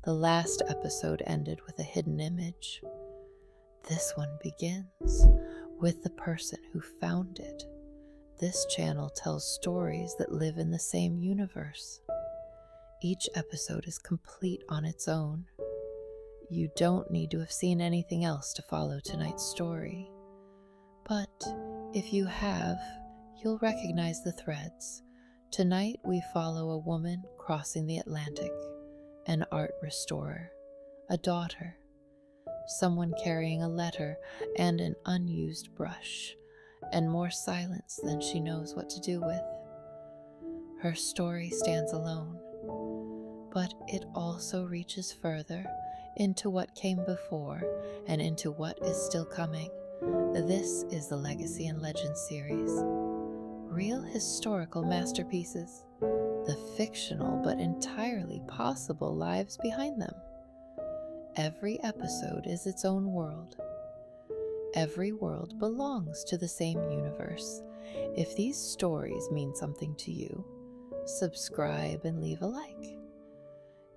The last episode ended with a hidden image. This one begins with the person who found it. This channel tells stories that live in the same universe. Each episode is complete on its own. You don't need to have seen anything else to follow tonight's story. But if you have, you'll recognize the threads. Tonight we follow a woman crossing the Atlantic, an art restorer, a daughter, someone carrying a letter and an unused brush, and more silence than she knows what to do with. Her story stands alone, but it also reaches further into what came before and into what is still coming. This is the Legacy and Legend series. Real historical masterpieces, the fictional but entirely possible lives behind them. Every episode is its own world. Every world belongs to the same universe. If these stories mean something to you, subscribe and leave a like.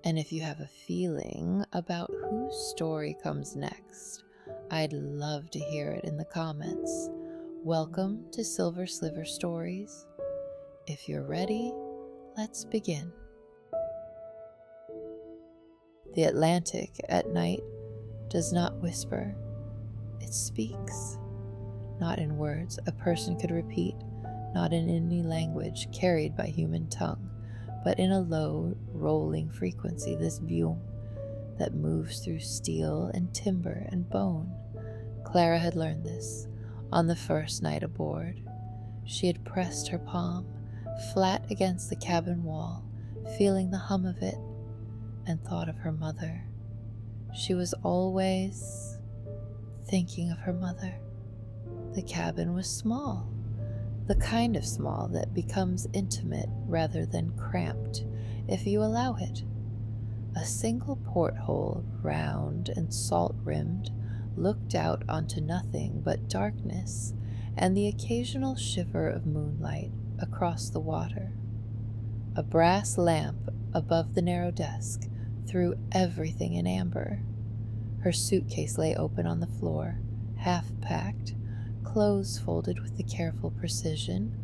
And if you have a feeling about whose story comes next, I'd love to hear it in the comments. Welcome to Silver Sliver Stories. If you're ready, let's begin. The Atlantic at night does not whisper. It speaks. Not in words a person could repeat, not in any language carried by human tongue, but in a low, rolling frequency, this boom that moves through steel and timber and bone. Clara had learned this on the first night aboard. She had pressed her palm flat against the cabin wall, feeling the hum of it, and thought of her mother. She was always thinking of her mother. The cabin was small, the kind of small that becomes intimate rather than cramped if you allow it. A single porthole, round and salt-rimmed, looked out onto nothing but darkness and the occasional shiver of moonlight across the water. A brass lamp above the narrow desk threw everything in amber. Her suitcase lay open on the floor, half-packed, clothes folded with the careful precision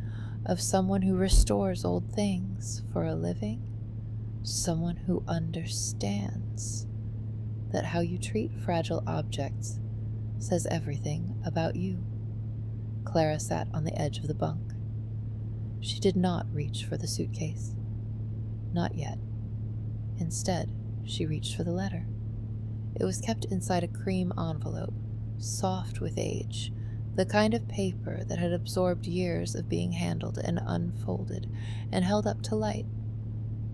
of someone who restores old things for a living, someone who understands that how you treat fragile objects says everything about you. Clara sat on the edge of the bunk. She did not reach for the suitcase. Not yet. Instead, she reached for the letter. It was kept inside a cream envelope, soft with age, the kind of paper that had absorbed years of being handled and unfolded and held up to light.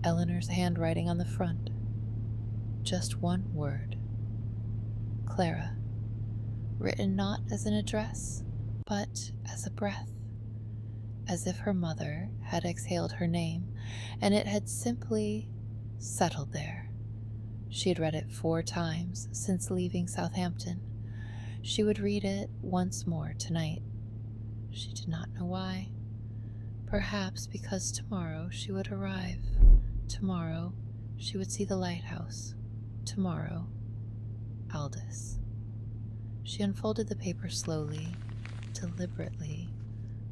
Eleanor's handwriting on the front. Just one word. Clara. Written not as an address, but as a breath. As if her mother had exhaled her name, and it had simply settled there. She had read it 4 times since leaving Southampton. She would read it once more tonight. She did not know why. Perhaps because tomorrow she would arrive. Tomorrow she would see the lighthouse. Tomorrow, Aldous. She unfolded the paper slowly, deliberately,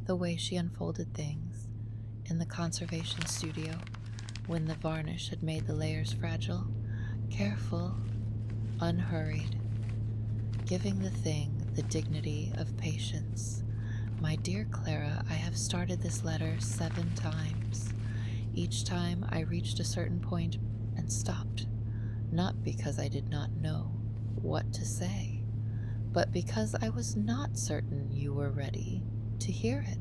the way she unfolded things in the conservation studio when the varnish had made the layers fragile. Careful, unhurried, giving the thing the dignity of patience. My dear Clara, I have started this letter 7 times. Each time I reached a certain point and stopped, not because I did not know what to say, but because I was not certain you were ready to hear it.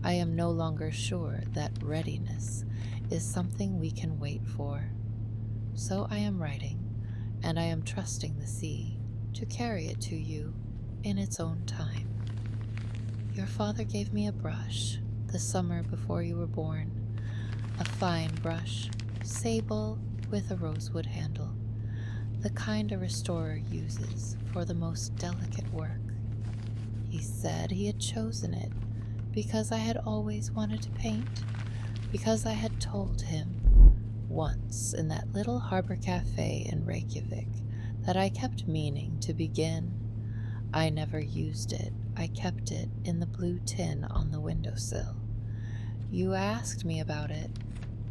I am no longer sure that readiness is something we can wait for. So I am writing, and I am trusting the sea to carry it to you in its own time. Your father gave me a brush the summer before you were born, a fine brush, sable with a rosewood handle, the kind a restorer uses for the most delicate work. He said he had chosen it because I had always wanted to paint, because I had told him once in that little harbor cafe in Reykjavik that I kept meaning to begin. I never used it. I kept it in the blue tin on the windowsill. You asked me about it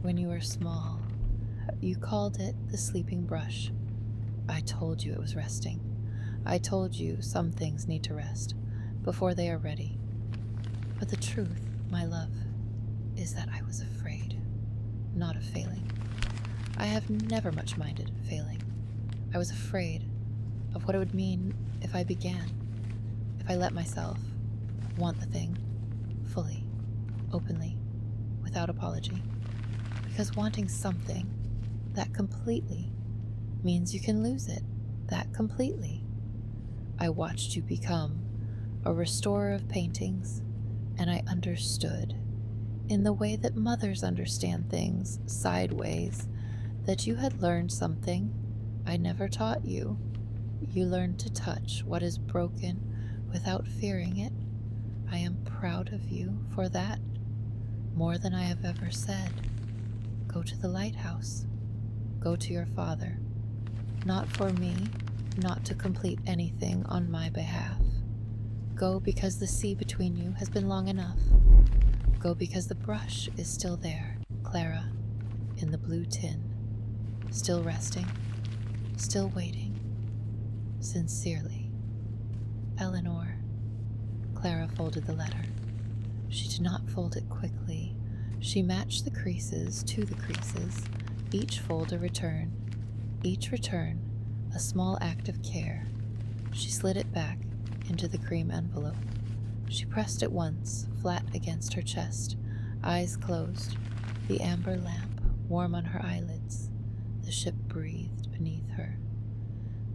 when you were small. You called it the sleeping brush. I told you it was resting. I told you some things need to rest before they are ready. But the truth, my love, is that I was afraid, not of failing. I have never much minded failing. I was afraid of what it would mean if I began, if I let myself want the thing fully, openly, without apology. Because wanting something that completely means you can lose it that completely. I watched you become a restorer of paintings, and I understood, in the way that mothers understand things, sideways, that you had learned something I never taught you. You learned to touch what is broken without fearing it. I am proud of you for that, more than I have ever said. Go to the lighthouse. Go to your father. Not for me, not to complete anything on my behalf. Go because the sea between you has been long enough. Go because the brush is still there, Clara, in the blue tin, still resting, still waiting. Sincerely, Eleanor. Clara folded the letter. She did not fold it quickly. She matched the creases to the creases, each fold a return, each return a small act of care. She slid it back into the cream envelope. She pressed it once, flat against her chest, eyes closed, the amber lamp warm on her eyelids. The ship breathed beneath her.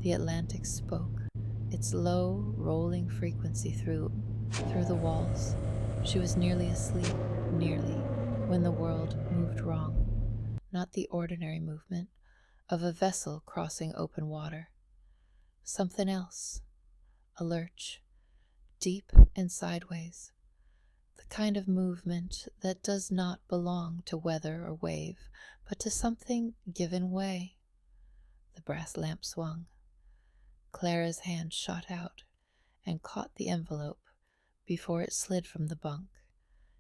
The Atlantic spoke, its low, rolling frequency through the walls. She was nearly asleep, nearly, when the world moved wrong. Not the ordinary movement of a vessel crossing open water. Something else, a lurch, deep and sideways, the kind of movement that does not belong to weather or wave, but to something given way. The brass lamp swung. Clara's hand shot out and caught the envelope before it slid from the bunk.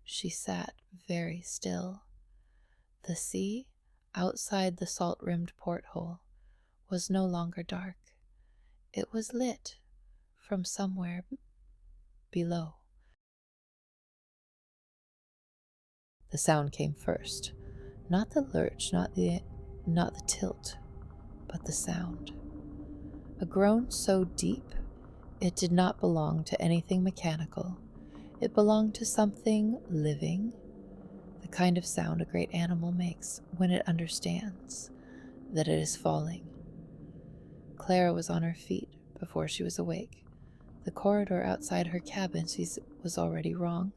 She sat very still. The sea, outside the salt-rimmed porthole, was no longer dark. It was lit from somewhere below. The sound came first. Not the lurch, not the tilt, but the sound. A groan so deep it did not belong to anything mechanical. It belonged to something living, the kind of sound a great animal makes when it understands that it is falling. Clara was on her feet before she was awake. The corridor outside her cabin was already wrong.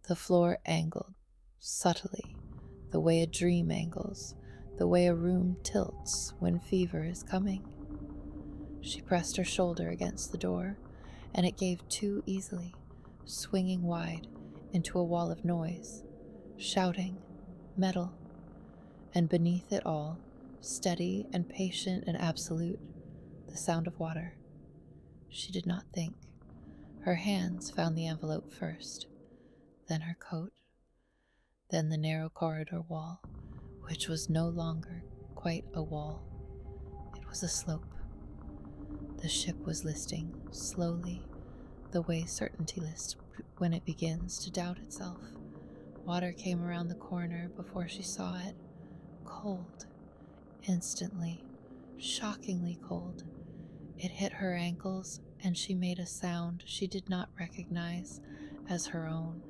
The floor angled, subtly, the way a dream angles, the way a room tilts when fever is coming. She pressed her shoulder against the door, and it gave too easily, swinging wide into a wall of noise, shouting, metal, and beneath it all, steady and patient and absolute, the sound of water. She did not think. Her hands found the envelope first, then her coat, then the narrow corridor wall, which was no longer quite a wall. It was a slope. The ship was listing, slowly, the way certainty lists when it begins to doubt itself. Water came around the corner before she saw it. Cold, instantly, shockingly cold. It hit her ankles, and she made a sound she did not recognize as her own.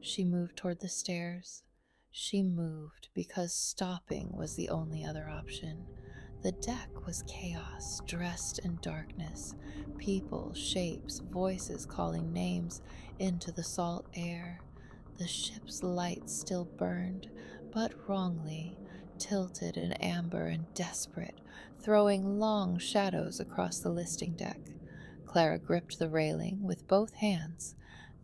She moved toward the stairs. She moved because stopping was the only other option. The deck was chaos, dressed in darkness. People, shapes, voices calling names into the salt air. The ship's lights still burned, but wrongly, tilted in amber and desperate, throwing long shadows across the listing deck. Clara gripped the railing with both hands.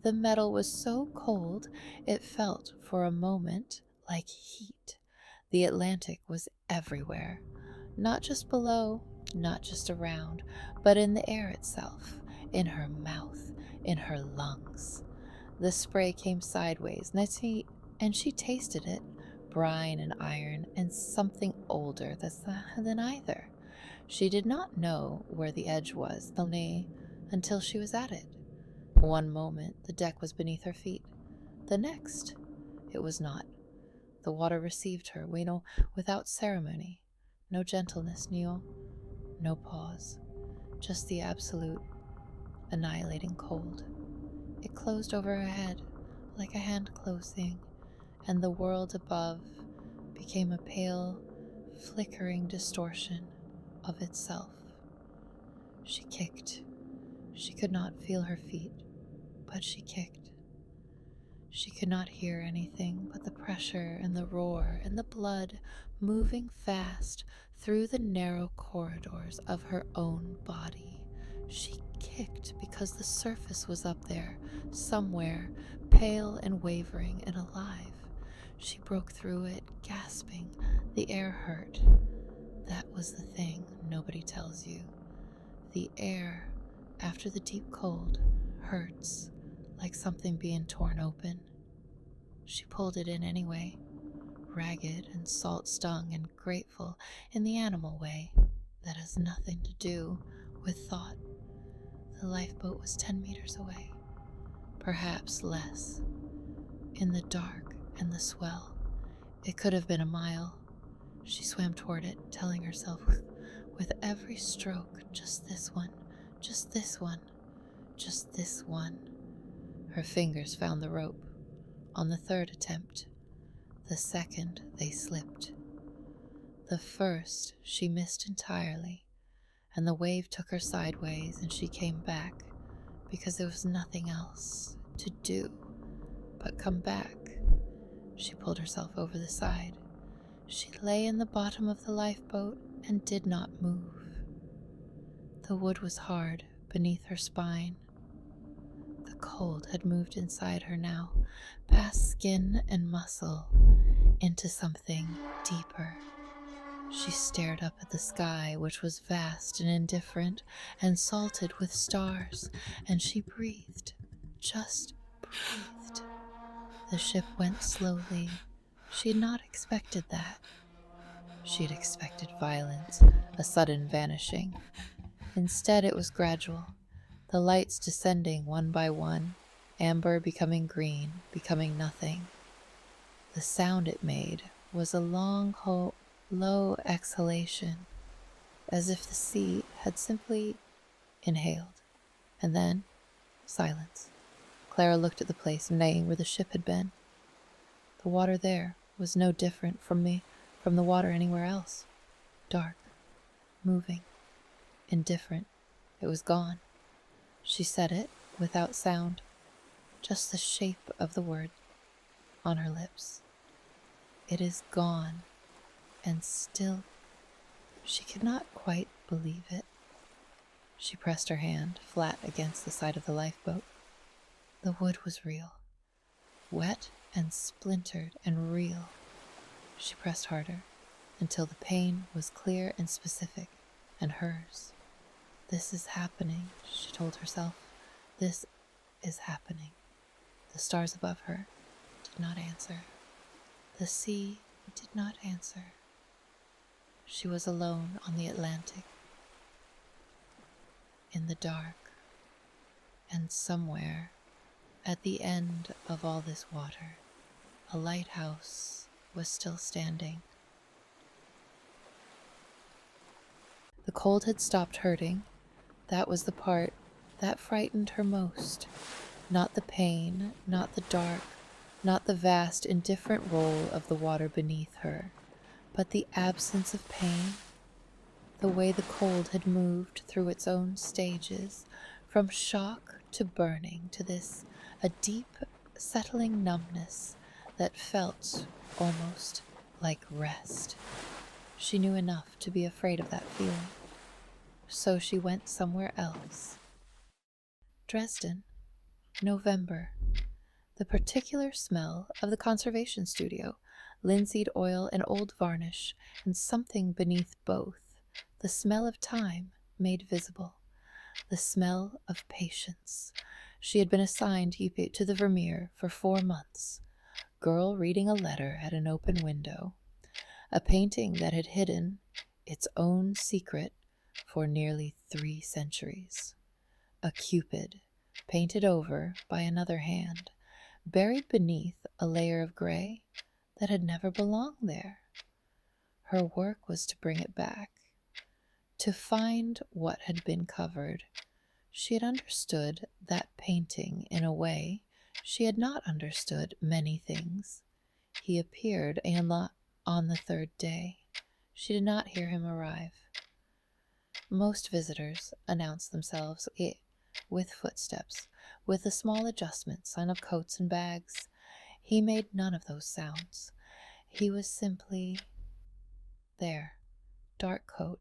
The metal was so cold it felt for a moment like heat. The Atlantic was everywhere, not just below, not just around, but in the air itself, in her mouth, in her lungs. The spray came sideways, and she tasted it, brine and iron and something older than either. She did not know where the edge was until she was at it. One moment the deck was beneath her feet. The next, it was not. The water received her, without ceremony. No gentleness, no pause. Just the absolute, annihilating cold. It closed over her head, like a hand closing, and the world above became a pale, flickering distortion of itself. She kicked. She could not feel her feet, but she kicked. She could not hear anything but the pressure and the roar and the blood moving fast through the narrow corridors of her own body. She kicked because the surface was up there, somewhere, pale and wavering and alive. She broke through it, gasping. The air hurt. That was the thing nobody tells you. The air, after the deep cold, hurts, like something being torn open. She pulled it in anyway, ragged and salt-stung and grateful in the animal way that has nothing to do with thought. The lifeboat was 10 meters away, perhaps less. In the dark and the swell, it could have been a mile. She swam toward it, telling herself with every stroke, just this one, just this one, just this one. Her fingers found the rope. On the third attempt, the second they slipped. The first she missed entirely, and the wave took her sideways and she came back because there was nothing else to do but come back. She pulled herself over the side. She lay in the bottom of the lifeboat and did not move. The wood was hard beneath her spine. The cold had moved inside her now, past skin and muscle, into something deeper. She stared up at the sky, which was vast and indifferent and salted with stars, and she breathed, just breathed. The ship went slowly. She had not expected that. She had expected violence, a sudden vanishing. Instead, it was gradual, the lights descending one by one, amber becoming green, becoming nothing. The sound it made was a long, low exhalation, as if the sea had simply inhaled. And then, silence. Clara looked at the place neighing where the ship had been. The water there was no different from the water anywhere else. Dark, moving, indifferent. It was gone. She said it without sound, just the shape of the word on her lips. It is gone, and still she could not quite believe it. She pressed her hand flat against the side of the lifeboat. The wood was real, wet and splintered and real. She pressed harder until the pain was clear and specific, and hers. This is happening, she told herself. This is happening. The stars above her did not answer. The sea did not answer. She was alone on the Atlantic, in the dark, and somewhere at the end of all this water, a lighthouse was still standing. The cold had stopped hurting. That was the part that frightened her most. Not the pain, not the dark, not the vast, indifferent roll of the water beneath her, but the absence of pain, the way the cold had moved through its own stages, from shock to burning to this, a deep, settling numbness that felt almost like rest. She knew enough to be afraid of that feeling, so she went somewhere else. Dresden, November. The particular smell of the conservation studio linseed oil and old varnish, and something beneath both, the smell of time made visible, the smell of patience. She had been assigned to the Vermeer for 4 months. Girl reading a letter at an open window. A painting that had hidden its own secret for nearly 3 centuries. A Cupid, painted over by another hand, buried beneath a layer of gray that had never belonged there. Her work was to bring it back, to find what had been covered. She had understood that painting in a way she had not understood many things. He appeared on the 3rd day. She did not hear him arrive. Most visitors announced themselves with footsteps, with a small adjustment, sign of coats and bags. He made none of those sounds. He was simply there, dark coat,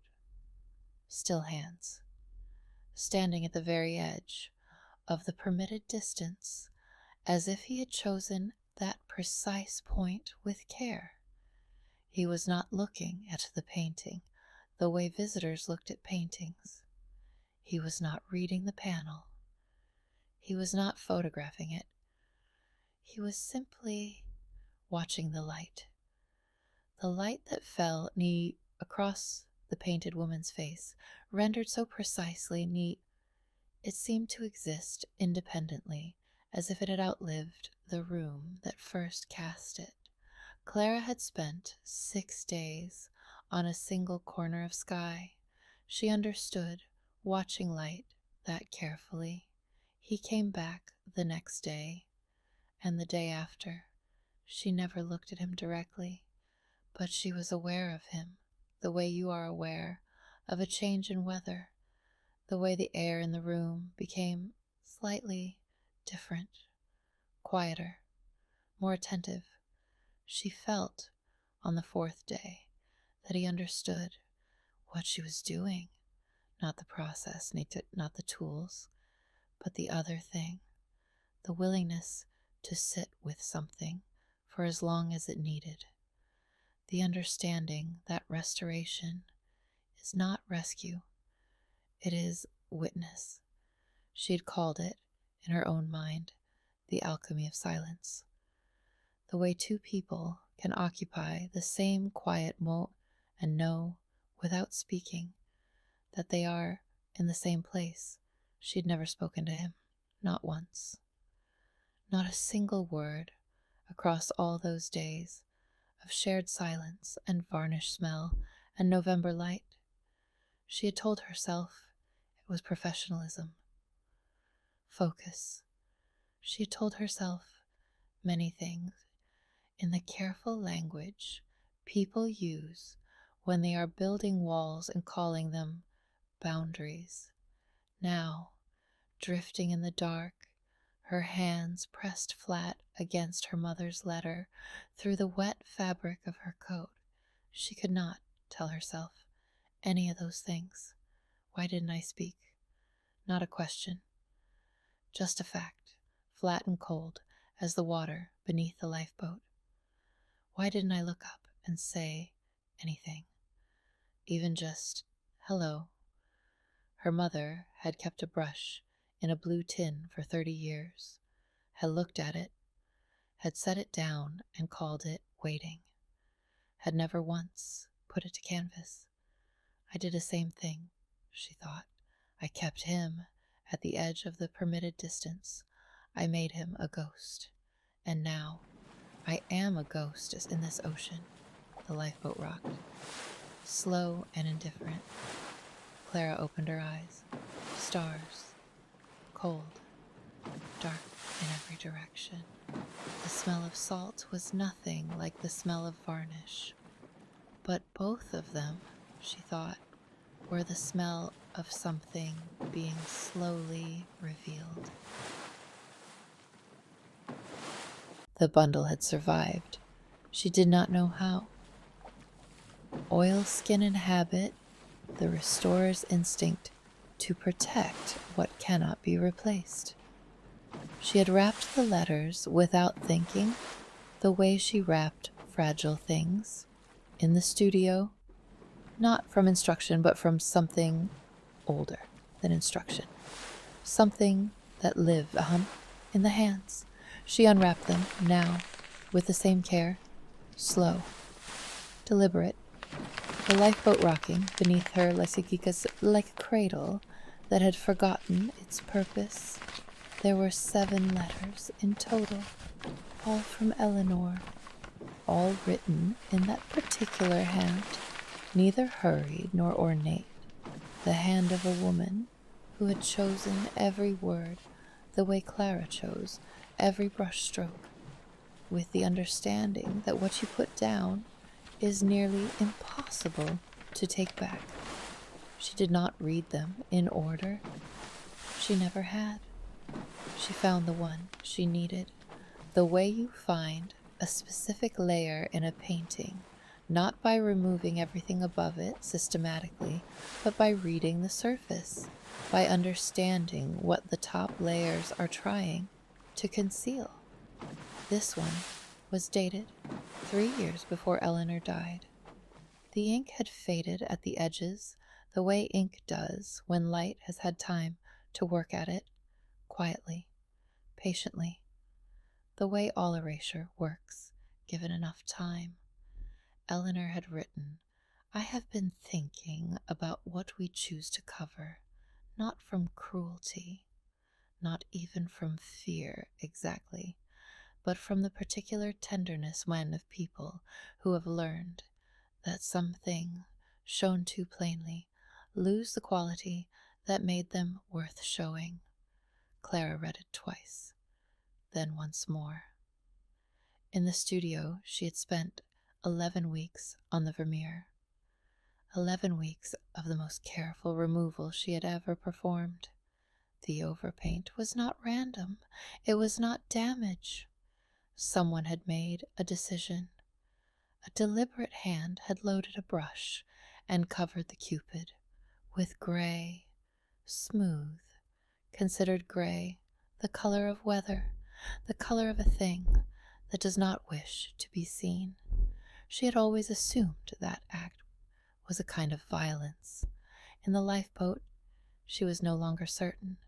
still hands, standing at the very edge of the permitted distance, as if he had chosen that precise point with care. He was not looking at the painting the way visitors looked at paintings. He was not reading the panel. He was not photographing it. He was simply watching the light that fell across the painted woman's face, rendered so precisely neat, it seemed to exist independently, as if it had outlived the room that first cast it. Clara had spent 6 days on a single corner of sky. She understood, watching light that carefully. He came back the next day, and the day after. She never looked at him directly, but she was aware of him, the way you are aware of a change in weather, the way the air in the room became slightly different, quieter, more attentive. She felt on the 4th day that he understood what she was doing, not the process, not the tools, but the other thing, the willingness to sit with something for as long as it needed. The understanding that restoration is not rescue, it is witness. She had called it, in her own mind, the alchemy of silence. The way 2 people can occupy the same quiet moat and know, without speaking, that they are in the same place. She had never spoken to him, not once. Not a single word across all those days of shared silence and varnish smell and November light. She had told herself it was professionalism, focus. She had told herself many things in the careful language people use when they are building walls and calling them boundaries. Now, drifting in the dark, her hands pressed flat against her mother's letter through the wet fabric of her coat, she could not tell herself any of those things. Why didn't I speak? Not a question. Just a fact, flat and cold as the water beneath the lifeboat. Why didn't I look up and say anything? Even just, hello. Her mother had kept a brush in a blue tin for 30 years, had looked at it, had set it down and called it waiting, had never once put it to canvas. I did the same thing, she thought. I kept him at the edge of the permitted distance. I made him a ghost. And now I am a ghost in this ocean. The lifeboat rocked, slow and indifferent. Clara opened her eyes. Stars, cold, dark in every direction. The smell of salt was nothing like the smell of varnish. But both of them, she thought, were the smell of something being slowly revealed. The bundle had survived. She did not know how. Oilskin and habit, the restorer's instinct to protect what cannot be replaced. She had wrapped the letters without thinking, the way she wrapped fragile things in the studio, not from instruction, but from something older than instruction, something that lived in the hands. She unwrapped them now with the same care, slow, deliberate, the lifeboat rocking beneath her like a cradle that had forgotten its purpose. There were 7 letters in total, all from Eleanor, all written in that particular hand, neither hurried nor ornate, the hand of a woman who had chosen every word the way Clara chose every brushstroke, with the understanding that what you put down is nearly impossible to take back. She did not read them in order. She never had. She found the one she needed, the way you find a specific layer in a painting, not by removing everything above it systematically, but by reading the surface, by understanding what the top layers are trying to conceal. This one was dated 3 years before Eleanor died. The ink had faded at the edges, the way ink does when light has had time to work at it, quietly, patiently, the way all erasure works, given enough time. Eleanor had written, "I have been thinking about what we choose to cover, not from cruelty, not even from fear exactly, but from the particular tenderness when of people who have learned that something shown too plainly lose the quality that made them worth showing." Clara read it twice, then once more. In the studio, she had spent 11 weeks on the Vermeer, 11 weeks of the most careful removal she had ever performed. The overpaint was not random. It was not damage. Someone had made a decision. A deliberate hand had loaded a brush and covered the Cupid with gray, smooth, considered gray, the color of weather, the color of a thing that does not wish to be seen. She had always assumed that act was a kind of violence. In the lifeboat, she was no longer certain.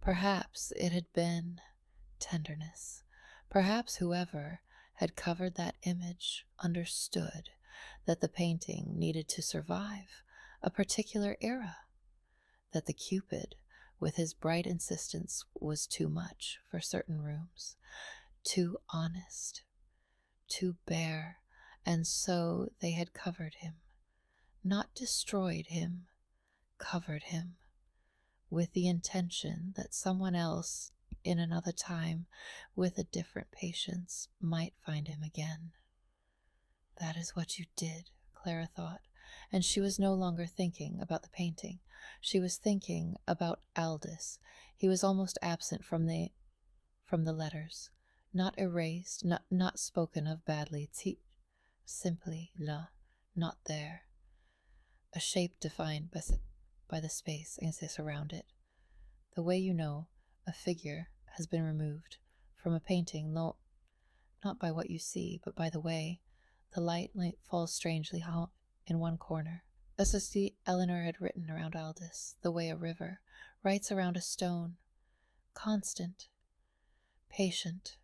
Perhaps it had been tenderness. Perhaps whoever had covered that image understood that the painting needed to survive a particular era, that the Cupid, with his bright insistence, was too much for certain rooms, too honest, too bare, and so they had covered him, not destroyed him, covered him, with the intention that someone else in another time, with a different patience, might find him again. That is what you did, Clara thought, and she was no longer thinking about the painting. She was thinking about Aldous. He was almost absent from the letters, not erased, not spoken of badly, simply là, not there. A shape defined by the space around it. The way you know a figure has been removed from a painting, not by what you see, but by the way the light falls strangely in one corner. As Eleanor had written around Aldous, the way a river writes around a stone, constant, patient,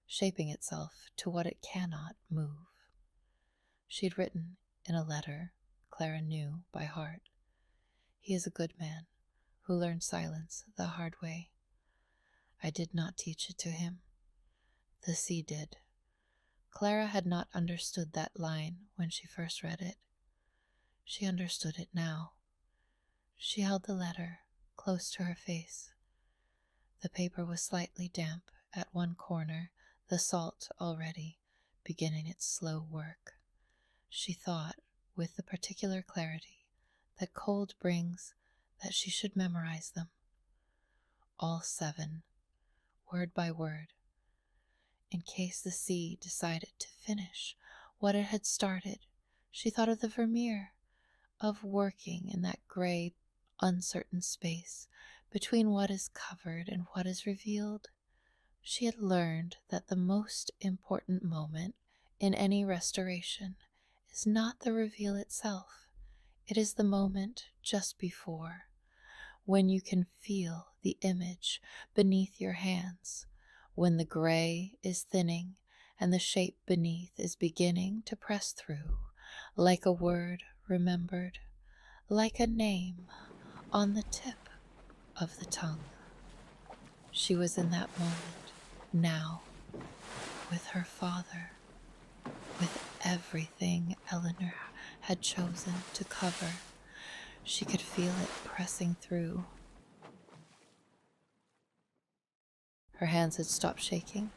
shaping itself to what it cannot move. She had written in a letter Clara knew by heart, "He is a good man who learned silence the hard way. I did not teach it to him. The sea did." Clara had not understood that line when she first read it. She understood it now. She held the letter close to her face. The paper was slightly damp at one corner, the salt already beginning its slow work. She thought, with the particular clarity that cold brings, that she should memorize them. All 7, word by word, in case the sea decided to finish what it had started. She thought of the Vermeer, of working in that gray, uncertain space between what is covered and what is revealed. She had learned that the most important moment in any restoration is not the reveal itself. It is the moment just before, when you can feel the image beneath your hands, when the gray is thinning and the shape beneath is beginning to press through, like a word remembered, like a name on the tip of the tongue. She was in that moment, now, with her father, with everything Eleanor had chosen to cover. She could feel it pressing through. Her hands had stopped shaking.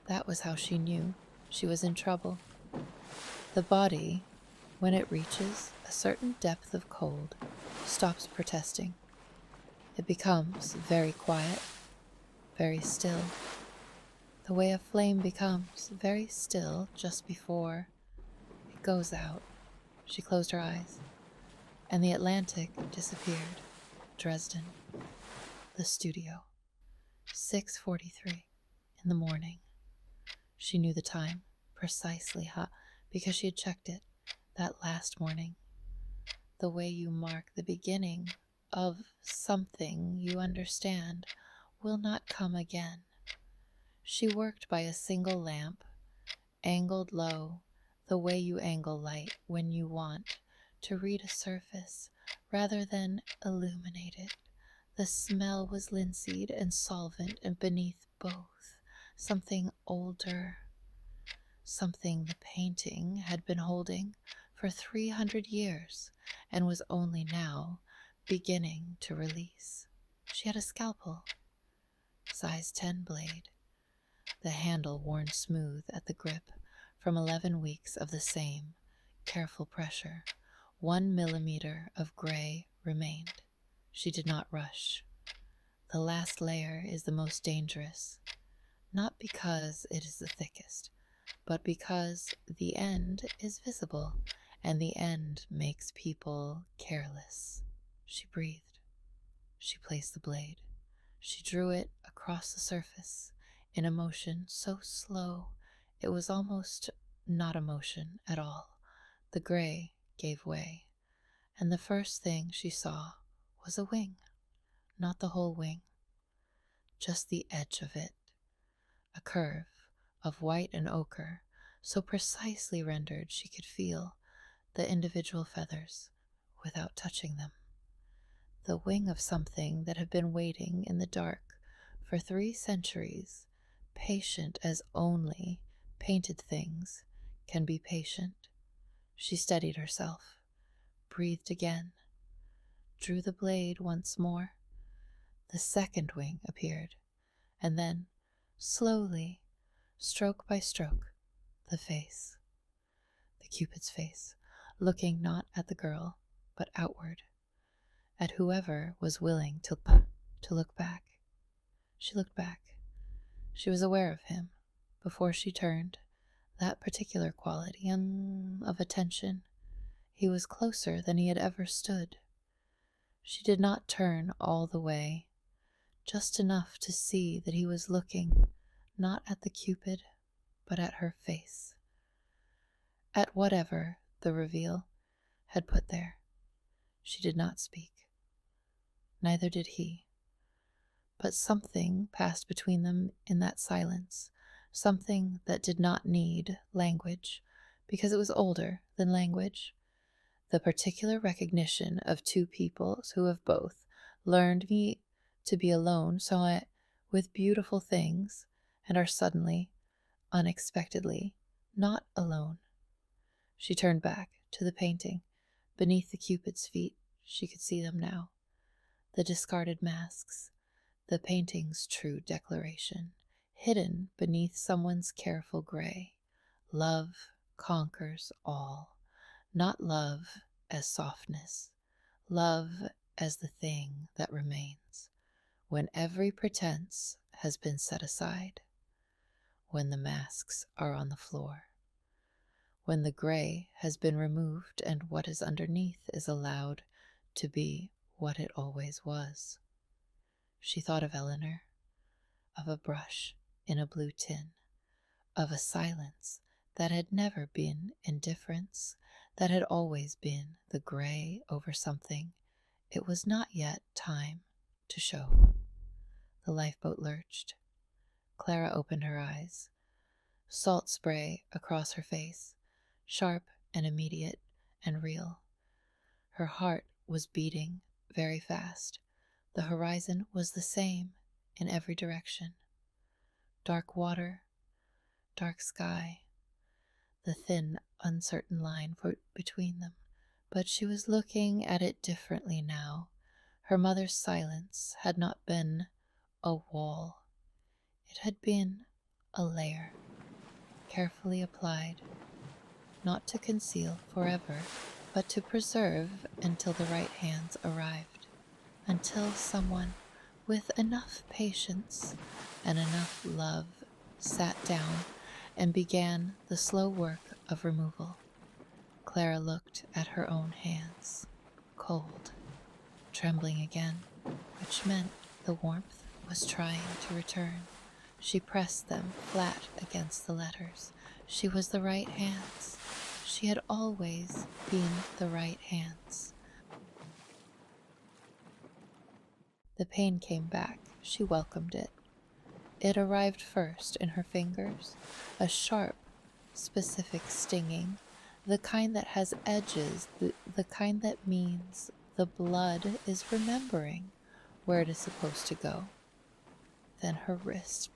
That was how she knew she was in trouble. The body, when it reaches a certain depth of cold, stops protesting. It becomes very quiet, very still, the way a flame becomes very still just before it goes out. She closed her eyes, and the Atlantic disappeared. Dresden, the studio, 6:43 in the morning. She knew the time precisely, because she had checked it that last morning. The way you mark the beginning of something you understand will not come again. She worked by a single lamp, angled low, the way you angle light when you want to read a surface rather than illuminate it. The smell was linseed and solvent, and beneath both, something older, something the painting had been holding for 300 years and was only now beginning to release. She had a scalpel, size 10 blade, the handle worn smooth at the grip from 11 weeks of the same careful pressure. 1 millimeter of gray remained. She did not rush. The last layer is the most dangerous, not because it is the thickest, but because the end is visible, and the end makes people careless. She breathed. She placed the blade. She drew it across the surface in a motion so slow it was almost not a motion at all. The gray gave way, and the first thing she saw was a wing. Not the whole wing, just the edge of it, a curve of white and ochre, so precisely rendered she could feel the individual feathers without touching them. The wing of something that had been waiting in the dark for 3 centuries, patient as only painted things can be patient. She steadied herself, breathed again, drew the blade once more. The second wing appeared, and then, slowly, stroke by stroke, the face. The Cupid's face, looking not at the girl, but outward, at whoever was willing to look back. She looked back. She was aware of him, before she turned, that particular quality of attention. He was closer than he had ever stood. She did not turn all the way, just enough to see that he was looking not at the Cupid, but at her face, at whatever the reveal had put there. She did not speak. Neither did he. But something passed between them in that silence, something that did not need language, because it was older than language. The particular recognition of 2 peoples who have both learned me to be alone, saw it with beautiful things, and are suddenly, unexpectedly, not alone. She turned back to the painting. Beneath the Cupid's feet, she could see them now. The discarded masks, the painting's true declaration, hidden beneath someone's careful gray. Love conquers all, not love as softness, love as the thing that remains, when every pretense has been set aside, when the masks are on the floor, when the gray has been removed and what is underneath is allowed to be what it always was. She thought of Eleanor, of a brush in a blue tin, of a silence that had never been indifference, that had always been the gray over something it was not yet time to show. The lifeboat lurched. Clara opened her eyes. Salt spray across her face, sharp and immediate and real. Her heart was beating very fast. The horizon was the same in every direction. Dark water, dark sky, the thin, uncertain line between them. But she was looking at it differently now. Her mother's silence had not been a wall. It had been a layer, carefully applied, not to conceal forever, but to preserve until the right hands arrived, until someone with enough patience and enough love sat down and began the slow work of removal. Clara looked at her own hands, cold, trembling again, which meant the warmth was trying to return. She pressed them flat against the letters. She was the right hands. She had always been the right hands. The pain came back. She welcomed it. It arrived first in her fingers, a sharp, specific stinging, the kind that has edges, the kind that means the blood is remembering where it is supposed to go. Then her wrist,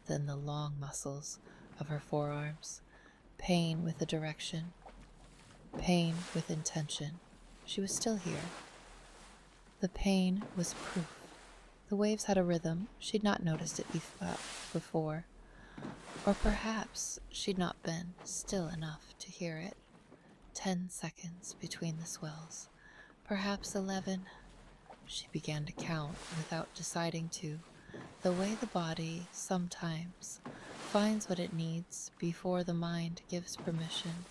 then the long muscles of her forearms, pain with a direction, pain with intention. She was still here. The pain was proof. The waves had a rhythm. She'd not noticed it before. Or perhaps she'd not been still enough to hear it. 10 seconds between the swells. Perhaps 11. She began to count without deciding to, the way the body sometimes finds what it needs before the mind gives permission.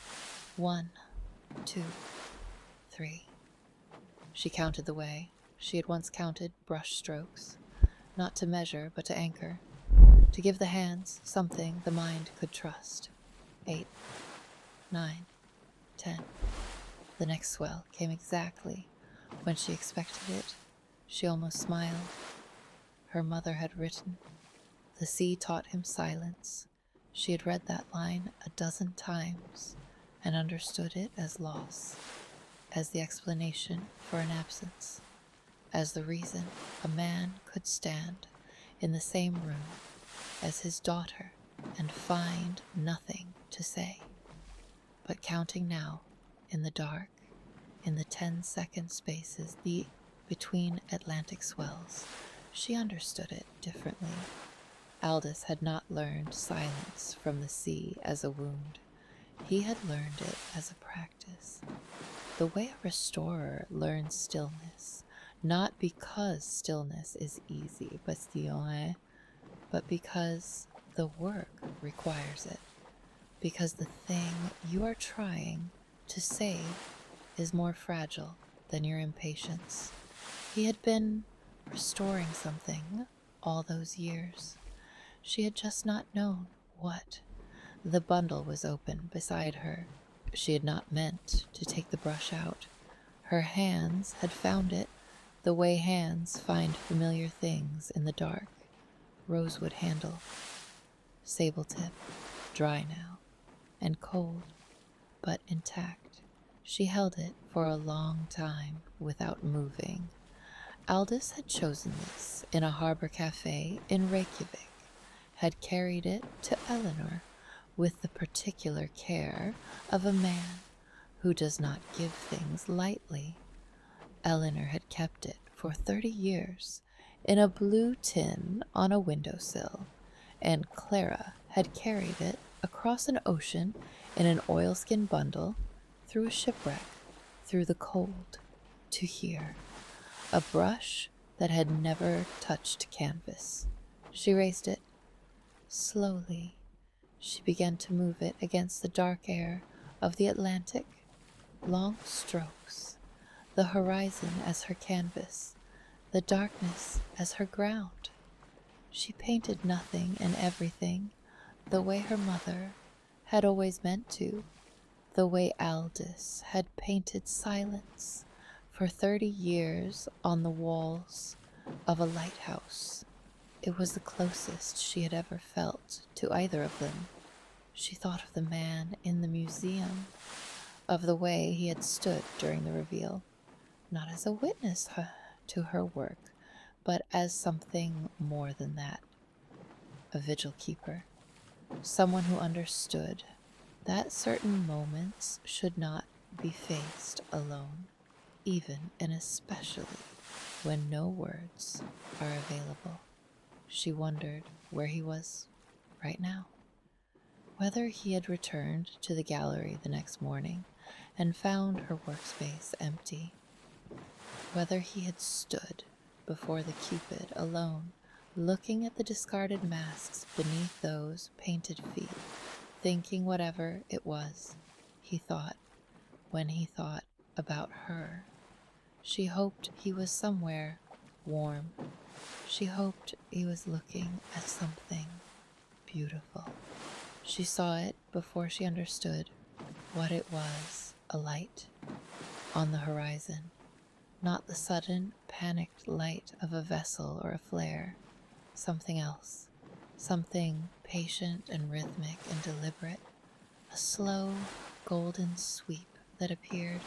1, 2, 3. She counted the way. She had once counted brush strokes, not to measure but to anchor, to give the hands something the mind could trust. 8, 9, 10. The next swell came exactly when she expected it. She almost smiled. Her mother had written, "The sea taught him silence." She had read that line a dozen times and understood it as loss, as the explanation for an absence, as the reason a man could stand in the same room as his daughter and find nothing to say. But counting now, in the dark, in the 10-second spaces between Atlantic swells, she understood it differently. Aldous had not learned silence from the sea as a wound. He had learned it as a practice. The way a restorer learns stillness, not because stillness is easy, but because the work requires it, because the thing you are trying to save is more fragile than your impatience. He had been restoring something all those years. She had just not known what. The bundle was open beside her. She had not meant to take the brush out. Her hands had found it, the way hands find familiar things in the dark. Rosewood handle, sable tip, dry now, and cold, but intact. She held it for a long time without moving. Aldous had chosen this in a harbor cafe in Reykjavik, had carried it to Eleanor with the particular care of a man who does not give things lightly. Eleanor had kept it for 30 years in a blue tin on a windowsill, and Clara had carried it across an ocean in an oilskin bundle, through a shipwreck, through the cold, to here. A brush that had never touched canvas. She raised it. Slowly, she began to move it against the dark air of the Atlantic. Long strokes, the horizon as her canvas, the darkness as her ground. She painted nothing and everything the way her mother had always meant to, the way Aldous had painted silence for 30 years on the walls of a lighthouse. It was the closest she had ever felt to either of them. She thought of the man in the museum, of the way he had stood during the reveal, not as a witness to her work, but as something more than that. A vigil keeper, someone who understood that certain moments should not be faced alone, even and especially when no words are available. She wondered where he was right now, whether he had returned to the gallery the next morning and found her workspace empty, whether he had stood before the Cupid alone, looking at the discarded masks beneath those painted feet, thinking whatever it was he thought when he thought about her. She hoped he was somewhere warm. She hoped he was looking at something beautiful. She saw it before she understood what it was, a light on the horizon, not the sudden, panicked light of a vessel or a flare, something else, something patient and rhythmic and deliberate, a slow, golden sweep that appeared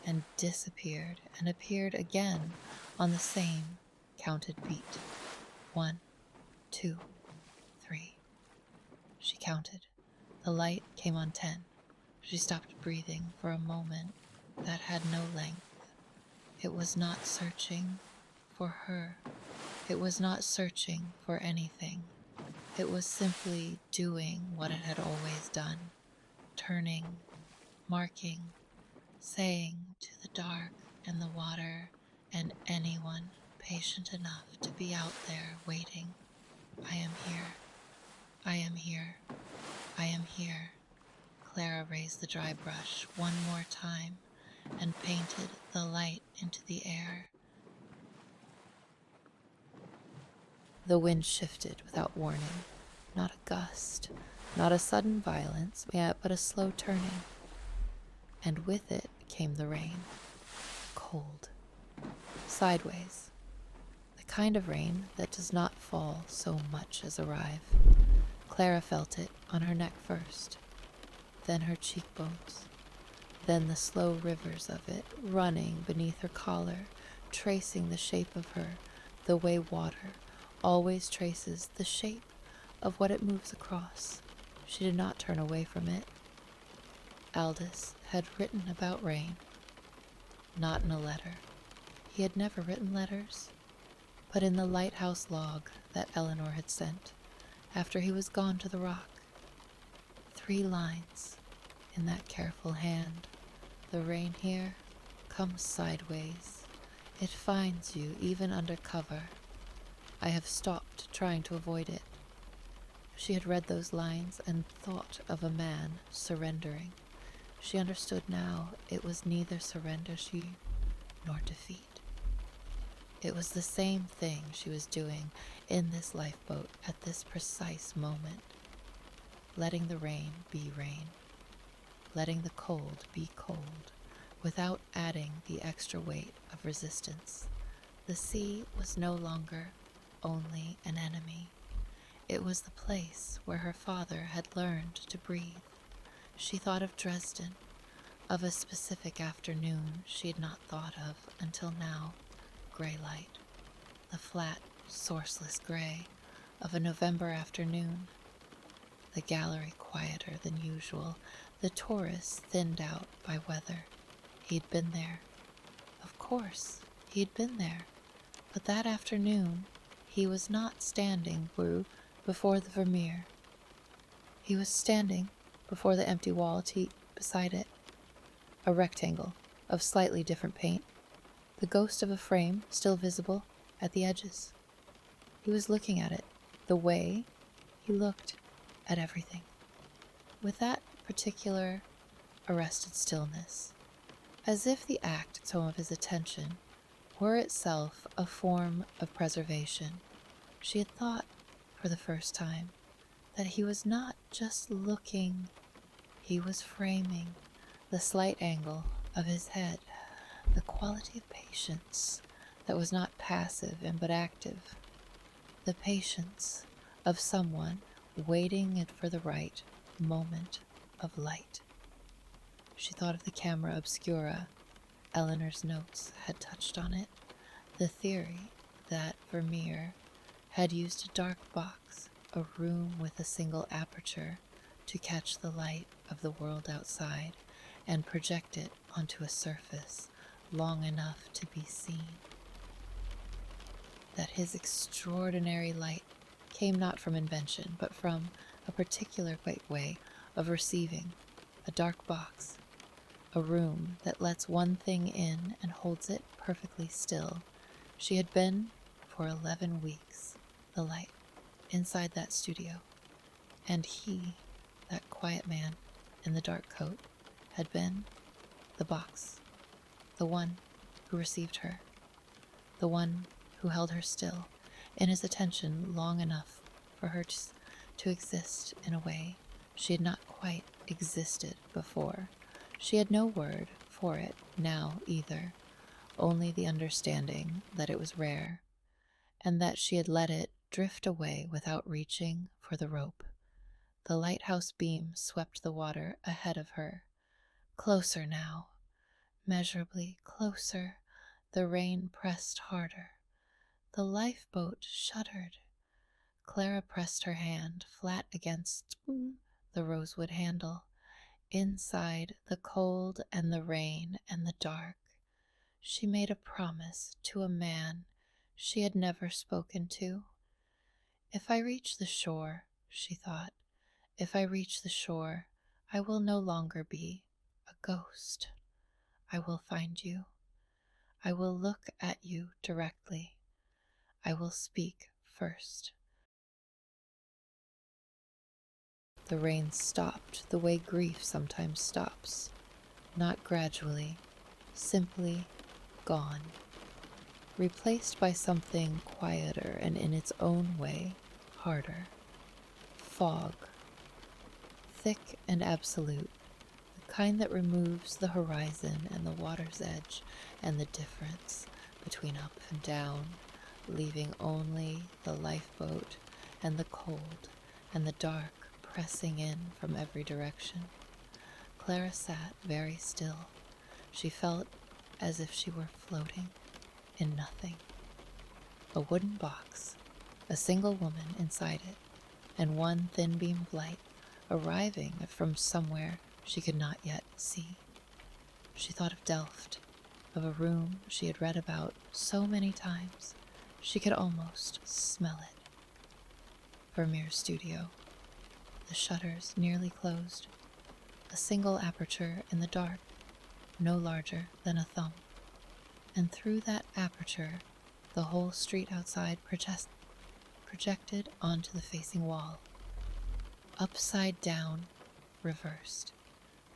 and disappeared and appeared again on the same counted beat. 1, 2, 3. She counted. The light came on 10. She stopped breathing for a moment that had no length. It was not searching for her. It was not searching for anything. It was simply doing what it had always done, turning, marking, saying to the dark and the water and anyone patient enough to be out there waiting, I am here. I am here. I am here. Clara raised the dry brush one more time and painted the light into the air. The wind shifted without warning, not a gust, not a sudden violence, yet but a slow turning. And with it came the rain, cold, sideways, the kind of rain that does not fall so much as arrive. Clara felt it on her neck first, then her cheekbones, then the slow rivers of it running beneath her collar, tracing the shape of her, the way water always traces the shape of what it moves across. She did not turn away from it. Aldous had written about rain, not in a letter. He had never written letters, but in the lighthouse log that Eleanor had sent after he was gone to the rock. 3 lines in that careful hand. The rain here comes sideways. It finds you even under cover. I have stopped trying to avoid it. She had read those lines and thought of a man surrendering. She understood now it was neither surrender nor defeat. It was the same thing she was doing in this lifeboat at this precise moment. Letting the rain be rain. Letting the cold be cold, without adding the extra weight of resistance. The sea was no longer only an enemy. It was the place where her father had learned to breathe. She thought of Dresden, of a specific afternoon she had not thought of until now. Gray light, the flat, sourceless gray of a November afternoon. The gallery quieter than usual, the tourists thinned out by weather. He'd been there. Of course, he'd been there. But that afternoon, he was not standing before the Vermeer. He was standing before the empty wall beside it, a rectangle of slightly different paint, the ghost of a frame still visible at the edges. He was looking at it the way he looked at everything, with that particular arrested stillness, as if the act at some of his attention were itself a form of preservation. She had thought, for the first time, that he was not just looking He was framing the slight angle of his head, the quality of patience that was not passive and but active, the patience of someone waiting for the right moment of light. She thought of the camera obscura. Eleanor's notes had touched on it. The theory that Vermeer had used a dark box, a room with a single aperture, to catch the light of the world outside and project it onto a surface long enough to be seen. That his extraordinary light came not from invention, but from a particular way of receiving, a dark box, a room that lets one thing in and holds it perfectly still. She had been, for 11 weeks, the light inside that studio, and he, that quiet man in the dark coat, had been the box, the one who received her, the one who held her still in his attention long enough for her to exist in a way she had not quite existed before. She had no word for it now either, only the understanding that it was rare, and that she had let it drift away without reaching for the rope. The lighthouse beam swept the water ahead of her. Closer now, measurably closer. The rain pressed harder. The lifeboat shuddered. Clara pressed her hand flat against the rosewood handle. Inside the cold and the rain and the dark, she made a promise to a man she had never spoken to. If I reach the shore, she thought, if I reach the shore, I will no longer be a ghost. I will find you. I will look at you directly. I will speak first. The rain stopped the way grief sometimes stops, not gradually, simply gone, replaced by something quieter and in its own way harder. Fog, thick and absolute, the kind that removes the horizon and the water's edge and the difference between up and down, leaving only the lifeboat and the cold and the dark pressing in from every direction. Clara sat very still. She felt as if she were floating in nothing. A wooden box, a single woman inside it, and one thin beam of light arriving from somewhere she could not yet see. She thought of Delft, of a room she had read about so many times she could almost smell it. Vermeer's studio. The shutters nearly closed. A single aperture in the dark, no larger than a thumb. And through that aperture, the whole street outside projected onto the facing wall. Upside down, reversed,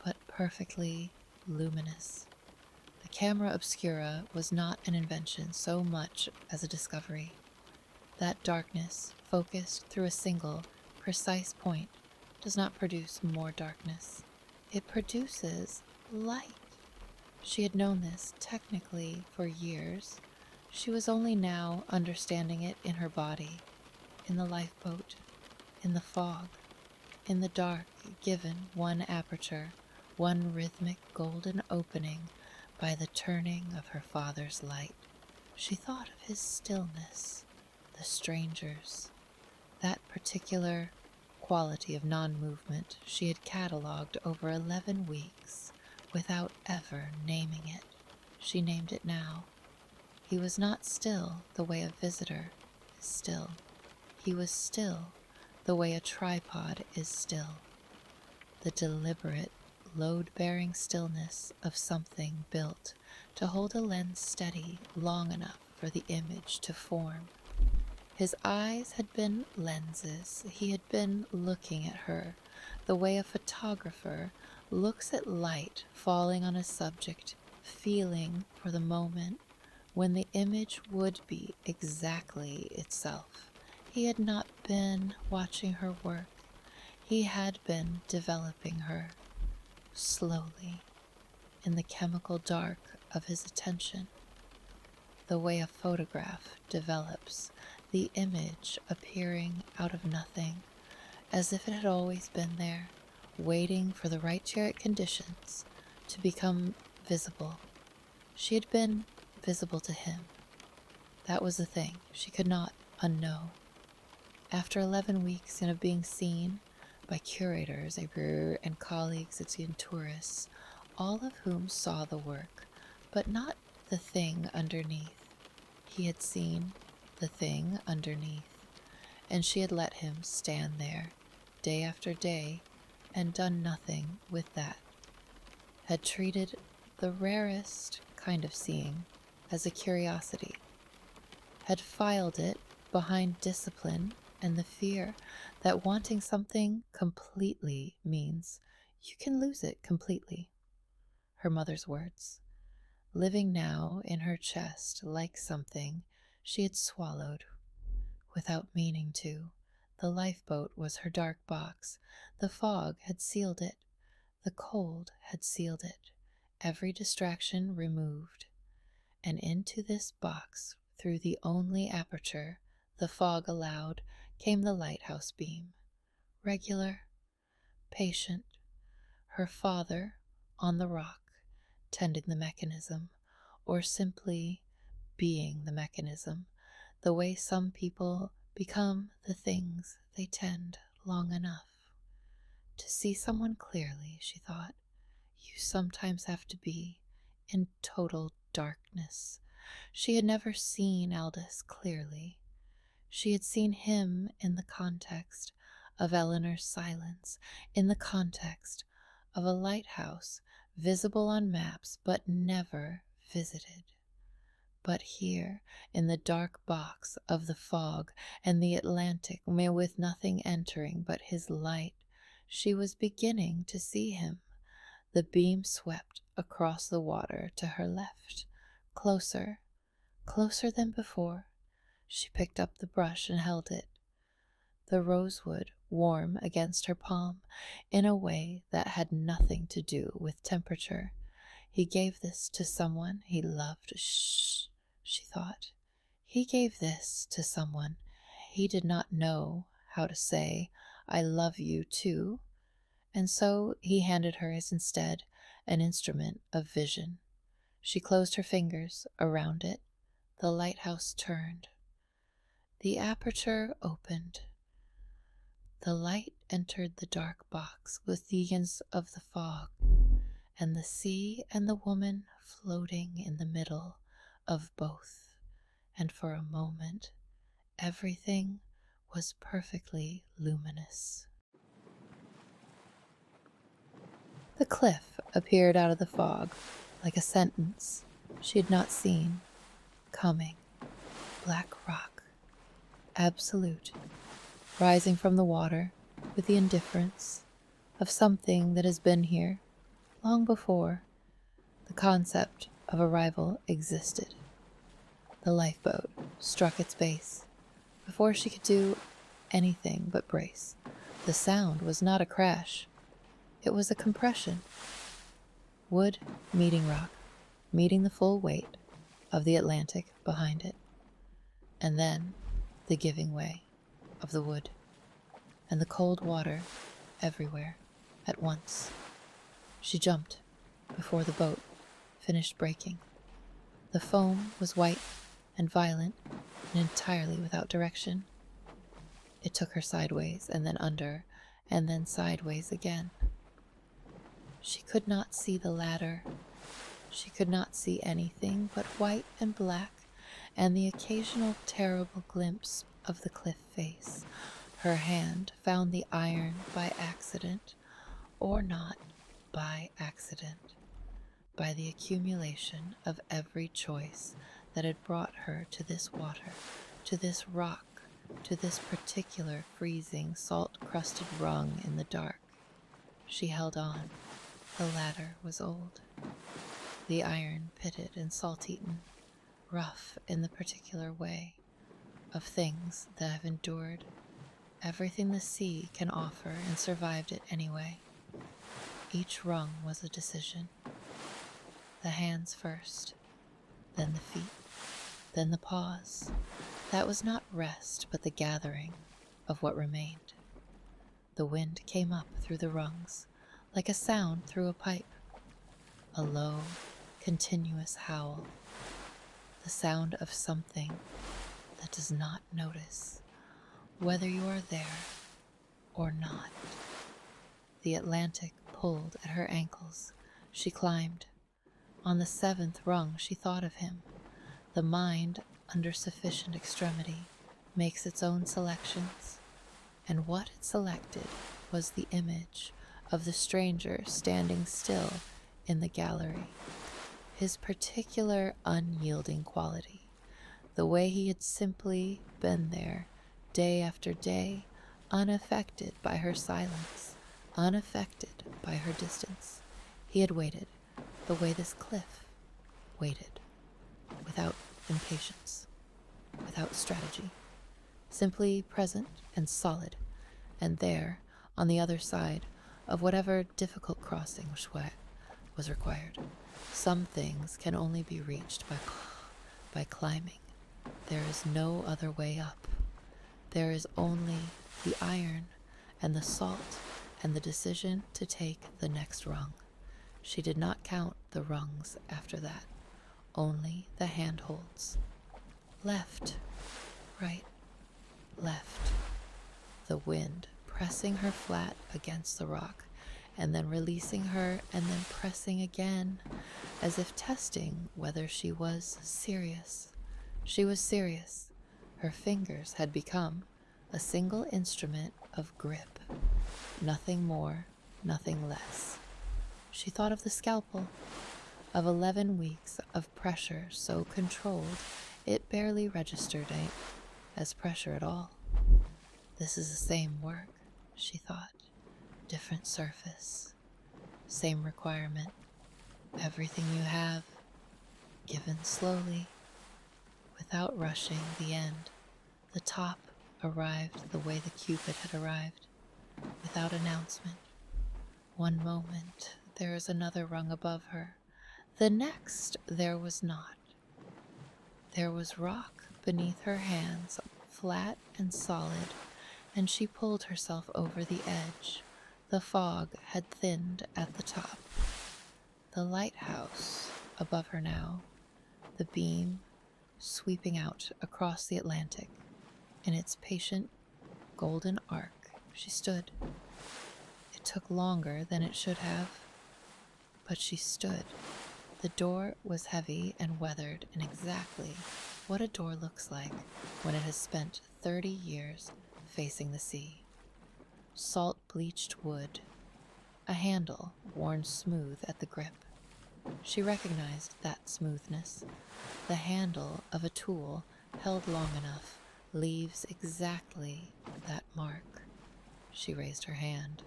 but perfectly luminous. The camera obscura was not an invention so much as a discovery. That darkness, focused through a single, precise point, does not produce more darkness. It produces light. She had known this technically for years. She was only now understanding it in her body, in the lifeboat, in the fog, in the dark, given one aperture, one rhythmic golden opening by the turning of her father's light. She thought of his stillness, the stranger's, that particular quality of non-movement she had catalogued over 11 weeks without ever naming it. She named it now. He was not still the way a visitor is still. He was still the way a tripod is still. The deliberate, load-bearing stillness of something built to hold a lens steady long enough for the image to form. His eyes had been lenses. He had been looking at her the way a photographer looks at light falling on a subject, feeling for the moment when the image would be exactly itself. He had not been watching her work. He had been developing her. slowly, in the chemical dark of his attention, the way a photograph develops, the image appearing out of nothing, as if it had always been there, waiting for the right conditions to become visible. She had been visible to him. That was the thing she could not unknow. After 11 weeks of being seen by curators, and colleagues and tourists, all of whom saw the work, but not the thing underneath. He had seen the thing underneath, and she had let him stand there day after day and done nothing with that, had treated the rarest kind of seeing as a curiosity, had filed it behind discipline and the fear that wanting something completely means you can lose it completely. Her mother's words, living now in her chest like something she had swallowed without meaning to. The lifeboat was her dark box. The fog had sealed it. The cold had sealed it. Every distraction removed. And into this box, through the only aperture the fog allowed, came the lighthouse beam. Regular, patient, her father on the rock, tending the mechanism, or simply being the mechanism, the way some people become the things they tend long enough. To see someone clearly, she thought, you sometimes have to be in total darkness. She had never seen Aldous clearly. She had seen him in the context of Eleanor's silence, in the context of a lighthouse visible on maps but never visited. But here, in the dark box of the fog and the Atlantic, with nothing entering but his light, she was beginning to see him. The beam swept across the water to her left, closer, closer than before. She picked up the brush and held it, the rosewood warm against her palm, in a way that had nothing to do with temperature. He gave this to someone he loved. Shh, she thought. He gave this to someone he did not know how to say, I love you too. And so he handed her as instead an instrument of vision. She closed her fingers around it. The lighthouse turned. The aperture opened. The light entered the dark box with the ends of the fog, and the sea and the woman floating in the middle of both. And for a moment, everything was perfectly luminous. The cliff appeared out of the fog, like a sentence she had not seen coming. Black rock, absolute, rising from the water with the indifference of something that has been here long before the concept of arrival existed. The lifeboat struck its base before she could do anything but brace. The sound was not a crash. It was a compression. Wood meeting rock, meeting the full weight of the Atlantic behind it. And then the giving way of the wood and the cold water everywhere at once. She jumped before the boat finished breaking. The foam was white and violent and entirely without direction. It took her sideways and then under and then sideways again. She could not see the ladder. She could not see anything but white and black and the occasional terrible glimpse of the cliff face. Her hand found the iron by accident, or not by accident, by the accumulation of every choice that had brought her to this water, to this rock, to this particular freezing, salt-crusted rung in the dark. She held on. The ladder was old, the iron pitted and salt-eaten, rough in the particular way of things that have endured everything the sea can offer and survived it anyway. Each rung was a decision. The hands first, then the feet, then the pause. That was not rest, but the gathering of what remained. The wind came up through the rungs, like a sound through a pipe. A low, continuous howl. The sound of something that does not notice whether you are there or not. The Atlantic pulled at her ankles. She climbed. On the 7th rung she thought of him. The mind, under sufficient extremity, makes its own selections, and what it selected was the image of the stranger standing still in the gallery. His particular unyielding quality, the way he had simply been there day after day, unaffected by her silence, unaffected by her distance. He had waited the way this cliff waited, without impatience, without strategy, simply present and solid, and there, on the other side of whatever difficult crossing was required. Some things can only be reached by climbing. There is no other way up. There is only the iron and the salt and the decision to take the next rung. She did not count the rungs after that, only the handholds. Left, right, left. The wind pressing her flat against the rock, and then releasing her, and then pressing again, as if testing whether she was serious. She was serious. Her fingers had become a single instrument of grip. Nothing more, nothing less. She thought of the scalpel, of 11 weeks of pressure so controlled it barely registered as pressure at all. This is the same work, she thought. Different surface, same requirement. Everything you have, given slowly, without rushing the end. The top arrived the way the Cupid had arrived, without announcement. One moment, there is another rung above her. The next, there was not. There was rock beneath her hands, flat and solid, and she pulled herself over the edge. The fog had thinned at the top. The lighthouse above her now, the beam sweeping out across the Atlantic. In its patient golden arc, she stood. It took longer than it should have, but she stood. The door was heavy and weathered in exactly what a door looks like when it has spent 30 years facing the sea. Salt-bleached wood, a handle worn smooth at the grip. She recognized that smoothness. The handle of a tool held long enough leaves exactly that mark. She raised her hand.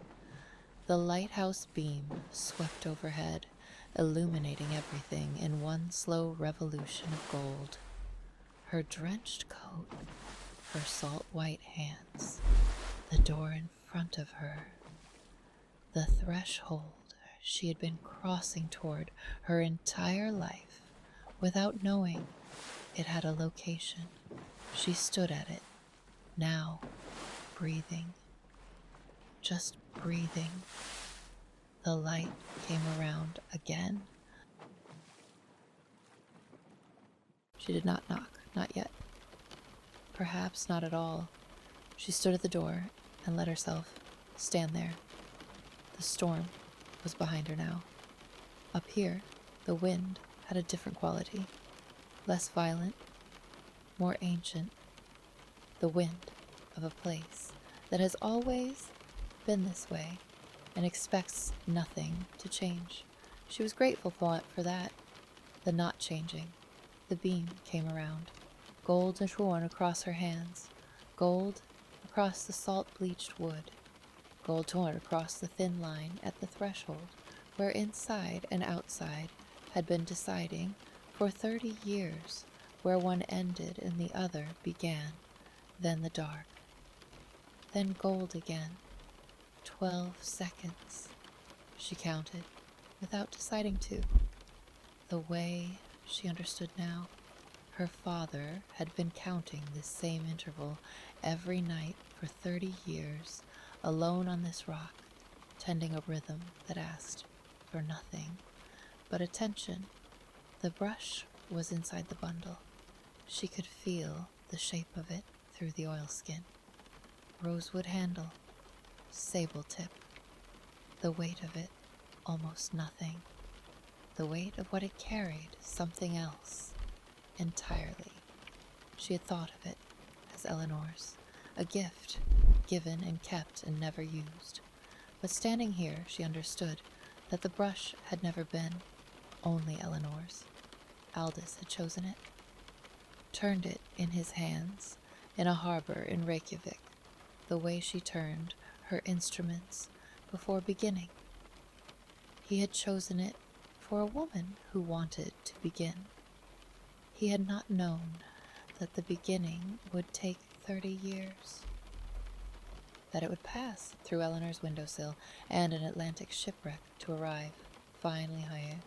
The lighthouse beam swept overhead, illuminating everything in one slow revolution of gold. Her drenched coat, her salt-white hands, the door in front of her, the threshold she had been crossing toward her entire life without knowing it had a location. She stood at it, now, breathing, just breathing. The light came around again. She did not knock, not yet. Perhaps not at all. She stood at the door and let herself stand there. The storm was behind her now. Up here, the wind had a different quality, less violent, more ancient. The wind of a place that has always been this way and expects nothing to change. She was grateful for that, the not changing. The beam came around, gold torn across her hands, gold across the salt-bleached wood, gold torn across the thin line at the threshold where inside and outside had been deciding for 30 years, where one ended and the other began, then the dark, then gold again. 12 seconds. She counted, without deciding to. The way she understood now, her father had been counting this same interval every night for 30 years, alone on this rock, tending a rhythm that asked for nothing but attention. The brush was inside the bundle. She could feel the shape of it through the oilskin. Rosewood handle, sable tip. The weight of it, almost nothing. The weight of what it carried, something else, entirely. She had thought of it as Eleanor's, a gift, given and kept and never used. But standing here, she understood that the brush had never been only Eleanor's. Aldous had chosen it, turned it in his hands in a harbor in Reykjavik, the way she turned her instruments before beginning. He had chosen it for a woman who wanted to begin. He had not known that the beginning would take 30 years, that it would pass through Eleanor's windowsill and an Atlantic shipwreck to arrive finally higher.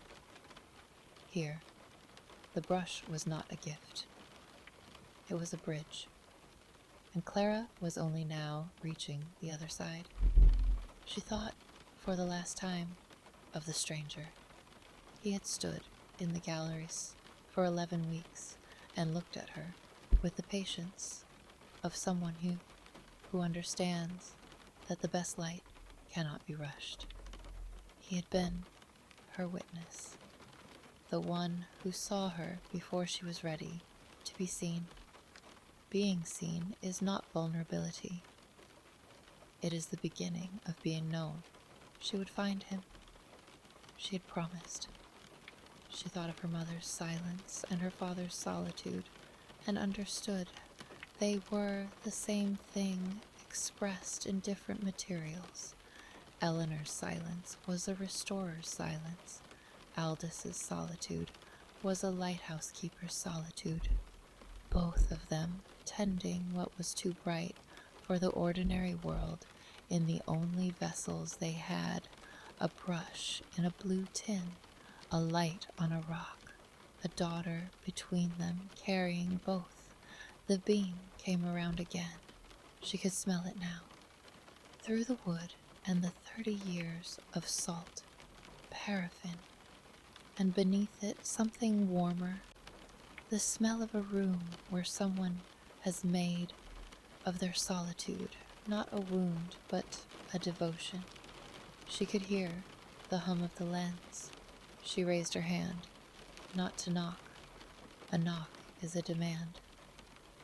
Here, the brush was not a gift. It was a bridge, and Clara was only now reaching the other side. She thought, for the last time, of the stranger. He had stood in the galleries for 11 weeks and looked at her with the patience of someone who understands that the best light cannot be rushed. He had been her witness, the one who saw her before she was ready to be seen. Being seen is not vulnerability. It is the beginning of being known. She would find him. She had promised. She thought of her mother's silence and her father's solitude, and understood they were the same thing expressed in different materials. Eleanor's silence was a restorer's silence. Aldous' solitude was a lighthouse keeper's solitude. Both of them tending what was too bright for the ordinary world in the only vessels they had, a brush in a blue tin, a light on a rock, a daughter between them carrying both. The beam came around again. She could smell it now, through the wood and the 30 years of salt, paraffin, and beneath it something warmer, the smell of a room where someone has made of their solitude not a wound but a devotion. She could hear the hum of the lens. She raised her hand, not to knock. A knock is a demand.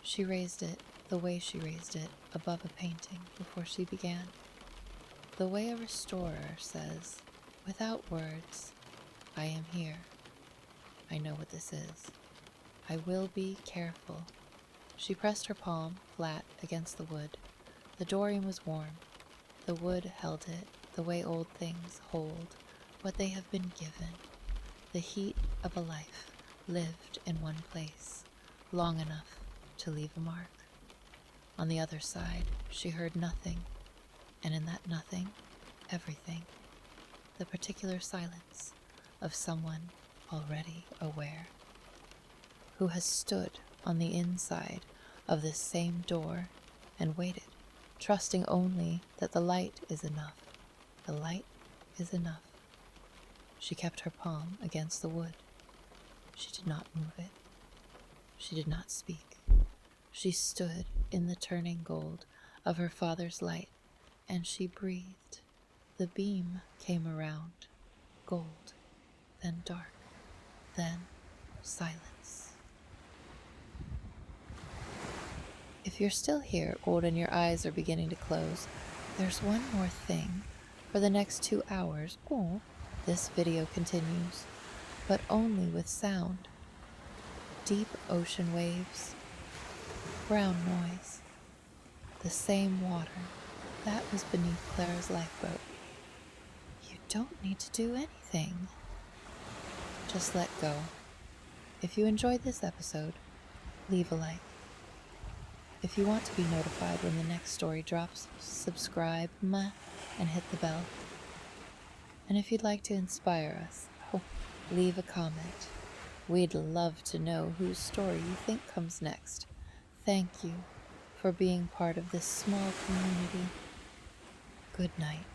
She raised it the way she raised it above a painting before she began. The way a restorer says, without words, I am here. I know what this is. I will be careful. She pressed her palm flat against the wood. The dorian was warm. The wood held it the way old things hold what they have been given. The heat of a life lived in one place, long enough to leave a mark. On the other side, she heard nothing, and in that nothing, everything. The particular silence of someone already aware, who has stood on the inside of this same door and waited, trusting only that the light is enough. The light is enough. She kept her palm against the wood. She did not move it. She did not speak. She stood in the turning gold of her father's light, and she breathed. The beam came around, gold, then dark, then silence. If you're still here, old, and your eyes are beginning to close, there's one more thing. For the next 2 hours, this video continues, but only with sound. Deep ocean waves, brown noise, the same water that was beneath Clara's lifeboat. You don't need to do anything. Just let go. If you enjoyed this episode, leave a like. If you want to be notified when the next story drops, subscribe and hit the bell. And if you'd like to inspire us, leave a comment. We'd love to know whose story you think comes next. Thank you for being part of this small community. Good night.